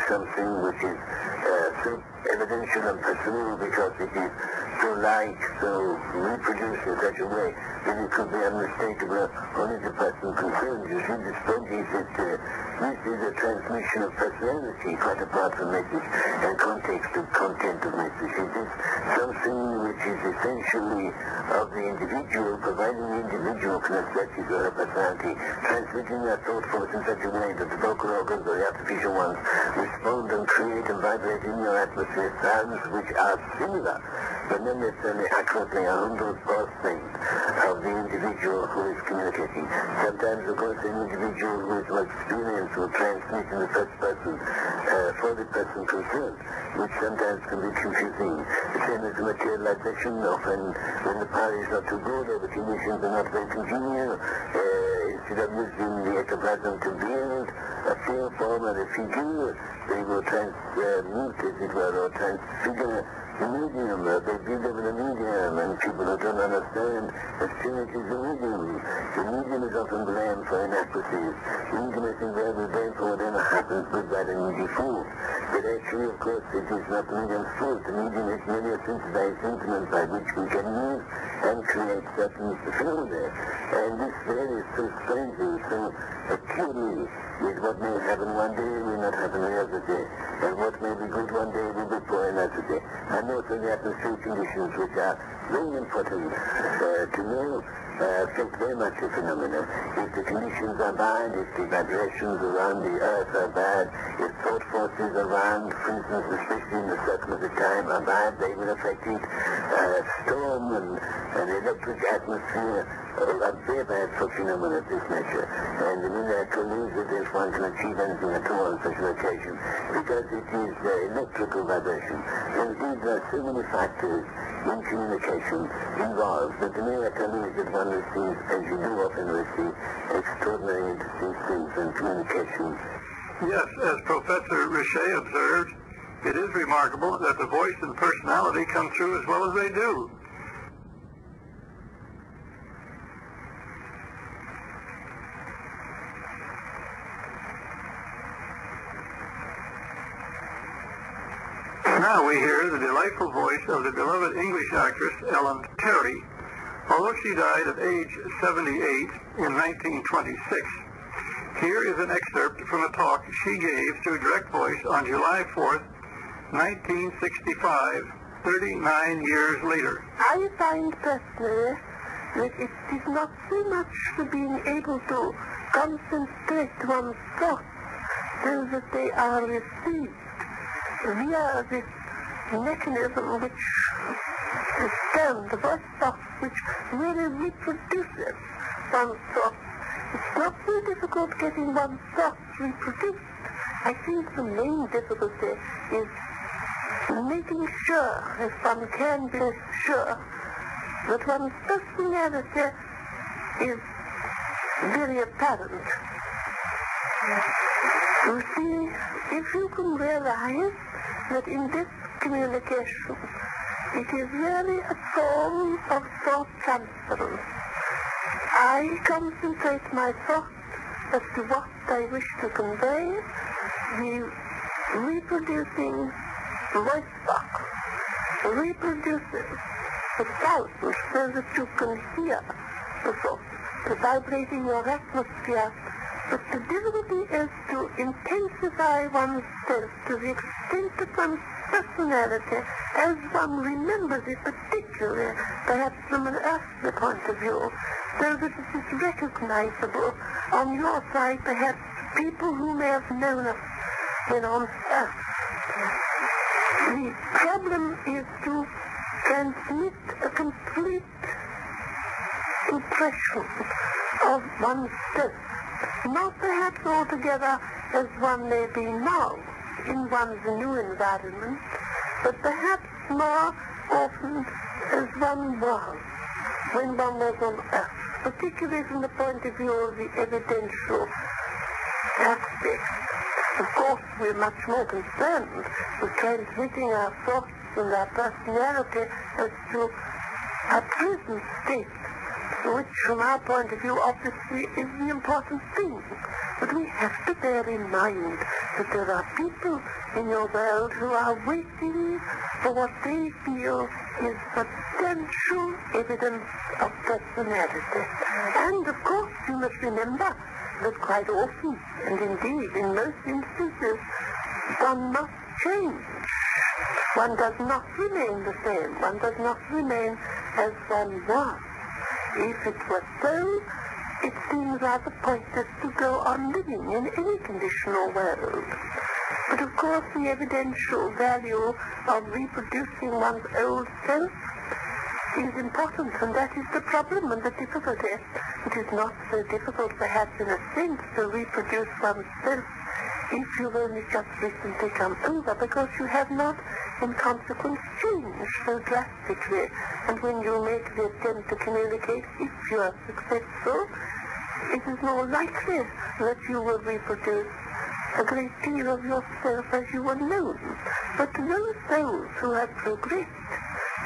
something which is so evidential and personal because it is so like, so reproduced in such a way that it could be unmistakable only the person concerned. You see, this point is that this is a transmission of personality, quite apart from message and context and content of message. It is something which is essentially of the individual, providing the individual can assess his or her personality, transmitting their thought force in such a way that the vocal organs or the artificial ones respond and create and vibrate in your atmosphere sounds which are similar, but not necessarily accurately 100% of the individual who is communicating. Sometimes, of course, an individual who is more experienced will transmit in the first person for the person concerned, which sometimes can be confusing. The same as the materialization, often when the power is not too good or the conditions are not very congenial, instead of using the ectoplasm to build a feel form and a figure, they will transmute, as it were, or transfigure the medium. They build over the medium, and people who don't understand, as still it is the medium. The medium is often blamed for inaccuracies. The medium is invariably blamed for whatever happens with that and default. But actually, of course, it is not the medium's fault. The medium is merely a synthesized instrument by which we can use and create certain phenomena. And this varies so strangely, so acutely, with what may happen one day will not happen the other day. And what may be good one day will be poor another day. And also the atmospheric conditions, which are very important to know, affect very much the phenomena. If the conditions are bad, if the vibrations around the earth are bad, if thought forces around, for instance, especially in the circle of the time, are bad, they will affect it. Storm and electric atmosphere are very bad for phenomena of this nature. And the miracle is that if one can achieve anything at all on such an occasion, because it is electrical vibration. And these are so many factors in communication involved that the miracle is that one receives, as you do often receive, extraordinary interesting things in communication. Yes, as Professor Richet observed, it is remarkable that the voice and personality come through as well as they do. Now we hear the delightful voice of the beloved English actress Ellen Terry. Although she died at age 78 in 1926, here is an excerpt from a talk she gave through direct voice on July 4th, 1965, 39 years later. I find personally that it is not so much for being able to concentrate one's thoughts so that they are received via this mechanism which is termed the voice box, which really reproduces one's thoughts. It's not so difficult getting one's thoughts reproduced. I think the main difficulty is making sure, if one can be sure, that one's personality is very apparent. You see, if you can realize that in this communication it is really a form of thought transference. I concentrate my thoughts as to what I wish to convey. The reproducing voice box reproduces the sound so that you can hear the thought, the vibrating your atmosphere. But the difficulty is to intensify oneself to the extent of one's personality as one remembers it, particularly perhaps from an earthly point of view, so that it is recognizable on your side, perhaps people who may have known us when on earth. The problem is to transmit a complete impression of oneself, not perhaps altogether as one may be now in one's new environment, but perhaps more often as one was when one was on earth, particularly from the point of view of the evidential aspect. Of course, we're much more concerned with transmitting our thoughts and our personality as to our present state which from our point of view obviously is the important thing. But we have to bear in mind that there are people in your world who are waiting for what they feel is substantial evidence of personality. And of course you must remember that quite often, and indeed in most instances, one must change. One does not remain the same. One does not remain as one was. If it were so, it seems rather pointless to go on living in any conditional world. But of course the evidential value of reproducing one's old self is important, and that is the problem and the difficulty. It is not so difficult perhaps in a sense to reproduce oneself if you've only just recently come over, because you have not in consequence changed so drastically. And when you make the attempt to communicate, if you are successful, it is more likely that you will reproduce a great deal of yourself as you were known. But to those souls who have progressed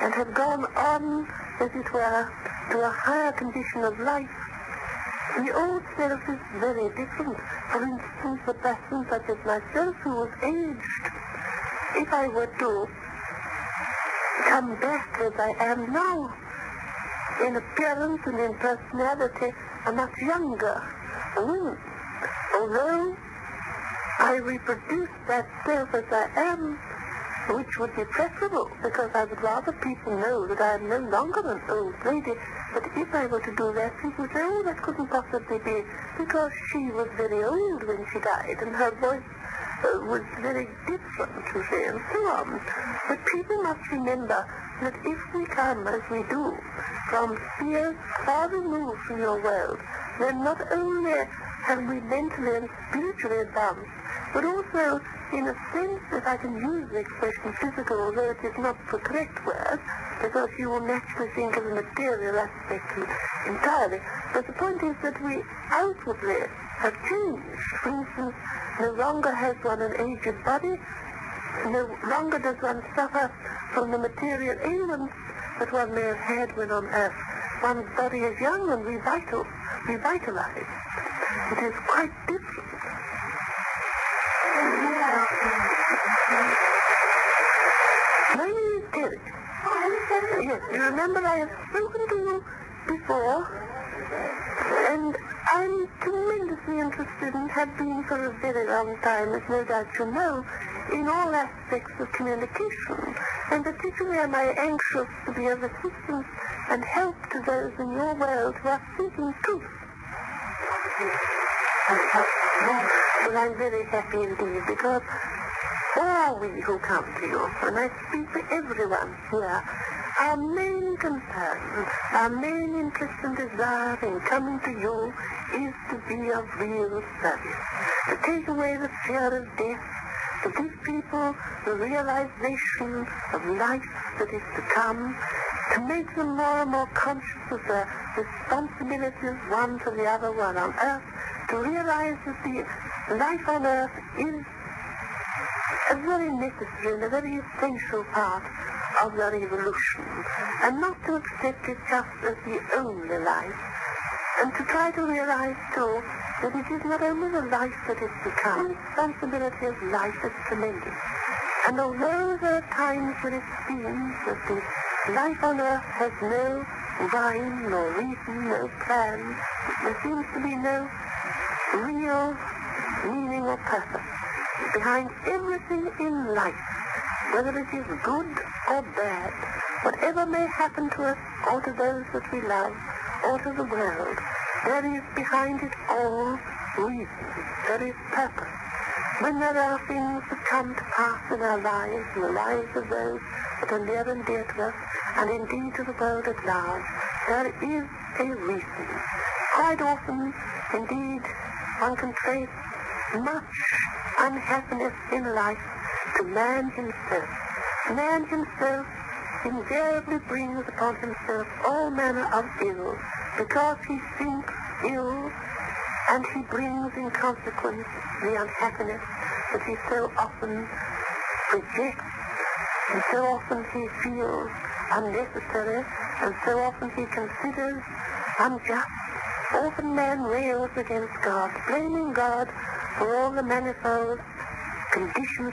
and have gone on, as it were, to a higher condition of life, the old self is very different. For instance, a person such as myself who was aged, if I were to come back as I am now, in appearance and in personality, a much younger woman, although I reproduce that self as I am, which would be preferable, because I would rather people know that I am no longer an old lady. But if I were to do that, people would say, oh, that couldn't possibly be, because she was very old when she died, and her voice was very different, you see, and so on. But people must remember that if we come, as we do, from spheres far removed from your world, then not only have we mentally and spiritually advanced, but also, in a sense, if I can use the expression physical, although it is not the correct word, because you will naturally think of the material aspect entirely. But the point is that we outwardly have changed. For instance, no longer has one an aged body, no longer does one suffer from the material ailments that one may have had when on earth. One's body is young and revitalized. It is quite different. My name is Terry. Yes, you remember I have spoken to you before, and I'm tremendously interested and have been for a very long time, as no doubt you know, in all aspects of communication, and particularly am I anxious to be of assistance and help to those in your world who are seeking truth. Well, I'm very happy indeed, because all we who come to you, and I speak for everyone here, our main concern, our main interest and desire in coming to you is to be of real service, to take away the fear of death, to give people the realization of life that is to come, to make them more and more conscious of the responsibilities one to the other one on earth, to realize that the life on earth is a very necessary and a very essential part of their evolution, and not to accept it just as the only life, and to try to realize too that it is not only the life that is to come, the responsibility of life is tremendous. And although there are times when it seems that the life on earth has no rhyme, nor reason, no plan, there seems to be no real meaning or purpose behind everything in life, whether it is good or bad, whatever may happen to us or to those that we love or to the world, there is behind it all reason, there is purpose. When there are things that come to pass in our lives, in the lives of those that are near and dear to us, and indeed to the world at large, there is a reason. Quite often, indeed, one can trace much unhappiness in life to man himself. Man himself invariably brings upon himself all manner of ill, because he thinks ill, and he brings in consequence the unhappiness that he so often rejects, and so often he feels unnecessary, and so often he considers unjust. Often man rails against God, blaming God for all the manifold conditions